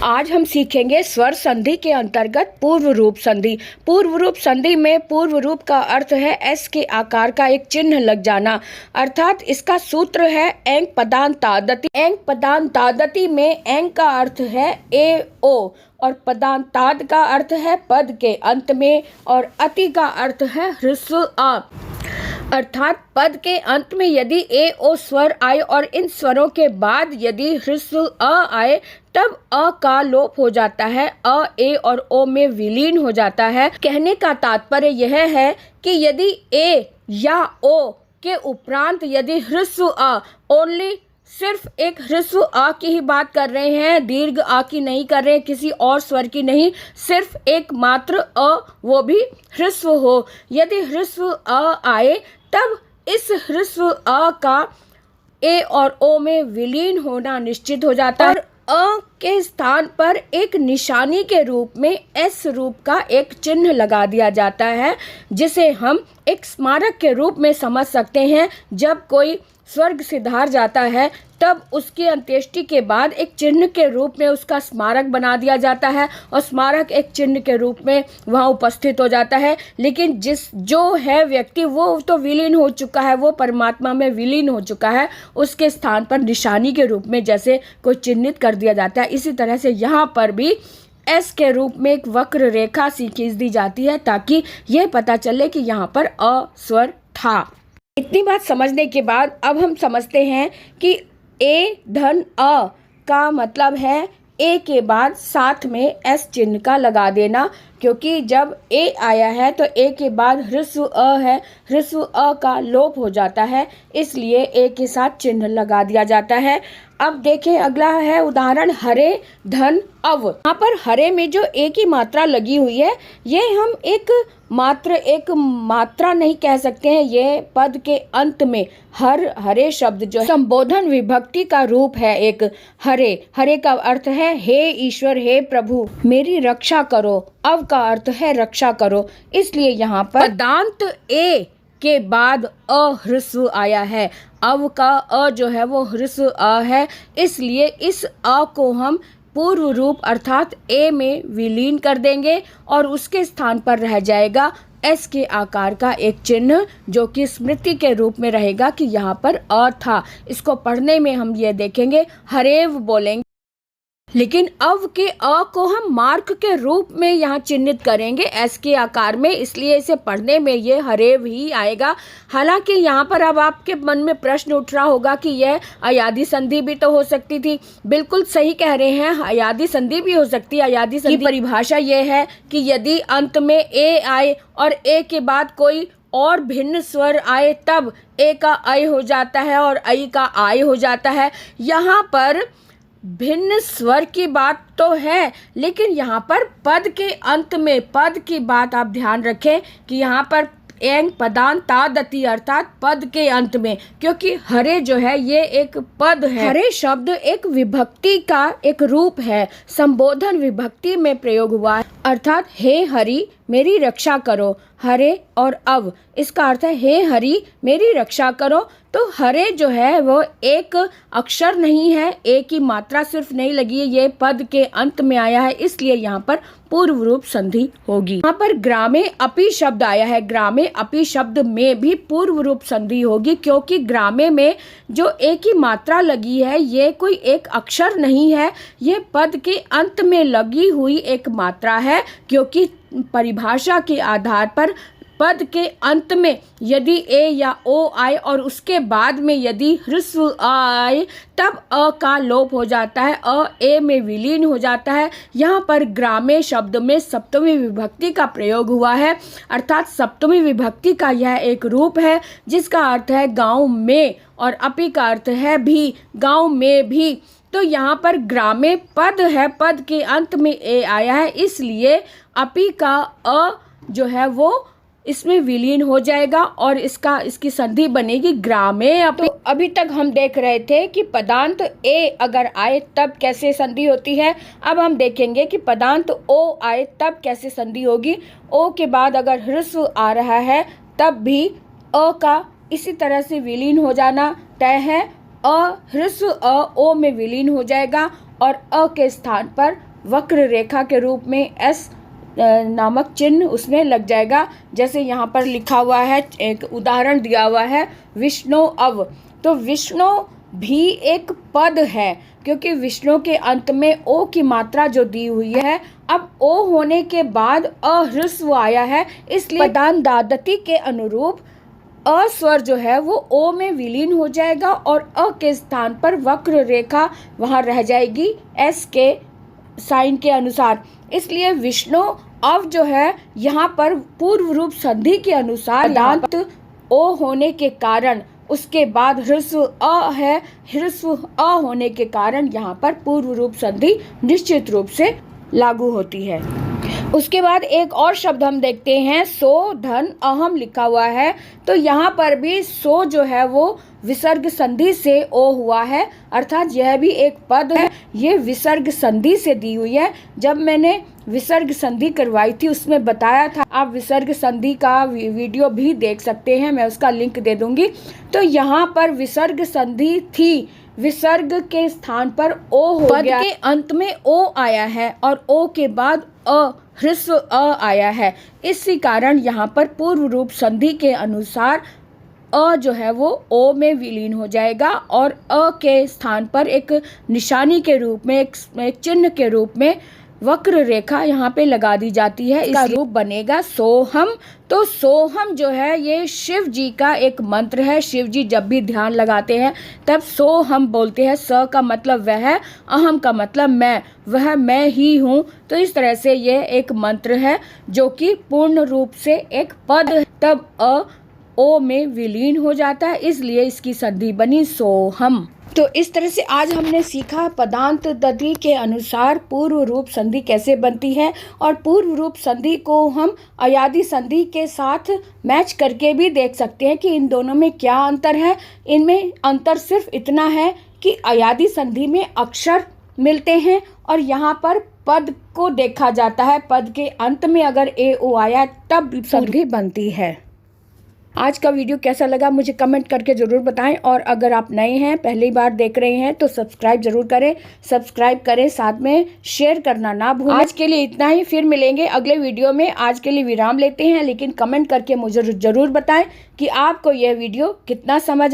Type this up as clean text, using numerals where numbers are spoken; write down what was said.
आज हम सीखेंगे स्वर संधि के अंतर्गत पूर्व रूप संधि। पूर्व रूप संधि में पूर्व रूप का अर्थ है एस के आकार का एक चिन्ह लग जाना, अर्थात इसका सूत्र है एंग पदांतादति। एंग पदांतादति में एंग का अर्थ है ए ओ और पदांताद का अर्थ है पद के अंत में और अति का अर्थ है ह्रस्व आ, अर्थात पद के अंत में यदि ए ओ स्वर आए और इन स्वरों के बाद यदि ह्रस्व अ आए तब अ का लोप हो जाता है, अ ए और ओ में विलीन हो जाता है। कहने का तात्पर्य यह है कि यदि ए या ओ के उपरांत यदि ह्रस्व अ, ओनली सिर्फ एक ह्रस्व आ की ही बात कर रहे हैं, दीर्घ आ की नहीं कर रहे हैं, किसी और स्वर की नहीं, सिर्फ एक मात्र अ वो भी ह्रस्व हो। यदि ह्रस्व अ आए तब इस ह्रस्व अ का ए और ओ में विलीन होना निश्चित हो जाता है। अ के स्थान पर एक निशानी के रूप में एस रूप का एक चिन्ह लगा दिया जाता है, जिसे हम एक स्मारक के रूप में समझ सकते हैं। जब कोई स्वर्ग सिधार जाता है तब उसकी अंत्येष्टि के बाद एक चिन्ह के रूप में उसका स्मारक बना दिया जाता है और स्मारक एक चिन्ह के रूप में वहाँ उपस्थित हो जाता है। लेकिन जो है व्यक्ति वो तो विलीन हो चुका है, वो परमात्मा में विलीन हो चुका है, उसके स्थान पर निशानी के रूप में जैसे कोई चिन्हित कर दिया जाता है, इसी तरह से यहाँ पर भी एस के रूप में एक वक्र रेखा सी खींच दी जाती है ताकि यह पता चले कि यहाँ पर अ स्वर था। इतनी बात समझने के बाद अब हम समझते हैं कि ए धन अ का मतलब है ए के बाद साथ में एस चिन्ह का लगा देना, क्योंकि जब ए आया है तो ए के बाद ह्रस्व अ है, ह्रस्व अ का लोप हो जाता है, इसलिए ए के साथ चिन्ह लगा दिया जाता है। अब देखें अगला है उदाहरण हरे धन अव। यहाँ पर हरे में जो ए की मात्रा लगी हुई है ये हम एक मात्रा नहीं कह सकते हैं, ये पद के अंत में हरे शब्द जो है संबोधन विभक्ति का रूप है। एक हरे का अर्थ है हे ईश्वर, हे प्रभु मेरी रक्षा करो, अव का अर्थ है रक्षा करो, इसलिए यहाँ पर पदांत ए के बाद अ ह्रस्व आया है, अव का अ जो है वो ह्रस्व अ है, इसलिए इस अ को हम पूर्व रूप अर्थात ए में विलीन कर देंगे और उसके स्थान पर रह जाएगा एस के आकार का एक चिन्ह, जो कि स्मृति के रूप में रहेगा कि यहाँ पर अ था। इसको पढ़ने में हम ये देखेंगे हरेव बोलेंगे, लेकिन अव के अ को हम मार्क के रूप में यहाँ चिन्हित करेंगे एस के आकार में, इसलिए इसे पढ़ने में ये हरेव ही आएगा। हालांकि यहाँ पर अब आपके मन में प्रश्न उठ रहा होगा कि यह अयादी संधि भी तो हो सकती थी। बिल्कुल सही कह रहे हैं, अयादी संधि भी हो सकती है। अयादी संधि की परिभाषा ये है कि यदि अंत में ए आए और ए के बाद कोई और भिन्न स्वर आए तब ए का अय हो जाता है और अय का आय हो जाता है। यहाँ पर भिन्न स्वर की बात तो है, लेकिन यहाँ पर पद के अंत में पद की बात आप ध्यान रखें कि यहाँ पर एंग पदांतादति अर्थात पद के अंत में, क्योंकि हरे जो है ये एक पद है। हरे शब्द एक विभक्ति का एक रूप है, संबोधन विभक्ति में प्रयोग हुआ है, अर्थात हे हरि मेरी रक्षा करो। हरे और अव इसका अर्थ है हे हरि मेरी रक्षा करो। तो हरे जो है वो एक अक्षर नहीं है, एक ही मात्रा सिर्फ नहीं लगी है, ये पद के अंत में आया है, इसलिए यहाँ पर पूर्व रूप संधि होगी। यहाँ पर ग्रामे अपि शब्द आया है, ग्रामे अपि शब्द में भी पूर्व रूप संधि होगी, क्योंकि ग्रामे में जो एक ही मात्रा लगी है ये कोई एक अक्षर नहीं है, ये पद के अंत में लगी हुई एक मात्रा है। क्योंकि परिभाषा के आधार पर पद के अंत में यदि ए या ओ आए और उसके बाद में यदि ह्रस्व अ आए तब अ का लोप हो जाता है, अ ए में विलीन हो जाता है। यहाँ पर ग्रामे शब्द में सप्तमी विभक्ति का प्रयोग हुआ है, अर्थात सप्तमी विभक्ति का यह एक रूप है जिसका अर्थ है गांव में और अपि का अर्थ है भी, गांव में भी। तो यहाँ पर ग्रामे पद है, पद के अंत में ए आया है, इसलिए अपि का अ जो है वो इसमें विलीन हो जाएगा और इसकी संधि बनेगी ग्रामे अपि। तो अभी तक हम देख रहे थे कि पदांत ए अगर आए तब कैसे संधि होती है। अब हम देखेंगे कि पदांत ओ आए तब कैसे संधि होगी। ओ के बाद अगर ह्रस्व आ रहा है तब भी अ का इसी तरह से विलीन हो जाना तय है। अ ह्रस्व अ ओ में विलीन हो जाएगा और अ के स्थान पर वक्र रेखा के रूप में एस नामक चिन्ह उसमें लग जाएगा। जैसे यहाँ पर लिखा हुआ है, एक उदाहरण दिया हुआ है विष्णु अव। तो विष्णु भी एक पद है, क्योंकि विष्णु के अंत में ओ की मात्रा जो दी हुई है, अब ओ होने के बाद अह्रस्व आया है, इसलिए पदान्तादति के अनुरूप अ स्वर जो है वो ओ में विलीन हो जाएगा और अ के स्थान पर वक्र रेखा वहाँ रह जाएगी एस के साइन के अनुसार। इसलिए विष्णु अव जो है यहाँ पर पूर्व रूप संधि के अनुसार दांत ओ होने के कारण उसके बाद ह्रस्व अ है, ह्रस्व अ होने के कारण यहाँ पर पूर्व रूप संधि निश्चित रूप से लागू होती है। उसके बाद एक और शब्द हम देखते हैं, सो धन अहम लिखा हुआ है। तो यहाँ पर भी सो जो है वो विसर्ग संधि से ओ हुआ है, अर्थात यह भी एक पद है, ये विसर्ग संधि से दी हुई है। जब मैंने विसर्ग संधि करवाई थी उसमें बताया था, आप विसर्ग संधि का वीडियो भी देख सकते हैं, मैं उसका लिंक दे दूंगी। तो यहाँ पर विसर्ग संधि थी, विसर्ग के स्थान पर ओ हो गया, पद के अंत में ओ आया है और ओ के बाद ह्रस्व अ आया है। इसी कारण यहाँ पर पूर्व रूप संधि के अनुसार अ जो है वो ओ में विलीन हो जाएगा और अ के स्थान पर एक निशानी के रूप में, एक चिन्ह के रूप में वक्र रेखा यहाँ पे लगा दी जाती है। इसका रूप बनेगा सोहम। तो सोहम जो है ये शिव जी का एक मंत्र है। शिव जी जब भी ध्यान लगाते हैं तब सोहम बोलते हैं। स का मतलब वह है, अहम का मतलब मैं, वह मैं ही हूँ। तो इस तरह से ये एक मंत्र है जो कि पूर्ण रूप से एक पद है, तब अ ओ में विलीन हो जाता है, इसलिए इसकी संधि बनी सोहम। तो इस तरह से आज हमने सीखा पदांत दधि के अनुसार पूर्व रूप संधि कैसे बनती है, और पूर्व रूप संधि को हम अयादि संधि के साथ मैच करके भी देख सकते हैं कि इन दोनों में क्या अंतर है। इनमें अंतर सिर्फ इतना है कि अयादि संधि में अक्षर मिलते हैं और यहाँ पर पद को देखा जाता है, पद के अंत में अगर ए ओ आया तब संधि बनती है। आज का वीडियो कैसा लगा मुझे कमेंट करके ज़रूर बताएं, और अगर आप नए हैं, पहली बार देख रहे हैं तो सब्सक्राइब ज़रूर करें, सब्सक्राइब करें, साथ में शेयर करना ना भूलें। आज के लिए इतना ही, फिर मिलेंगे अगले वीडियो में। आज के लिए विराम लेते हैं, लेकिन कमेंट करके मुझे ज़रूर बताएं कि आपको यह वीडियो कितना समझ आया।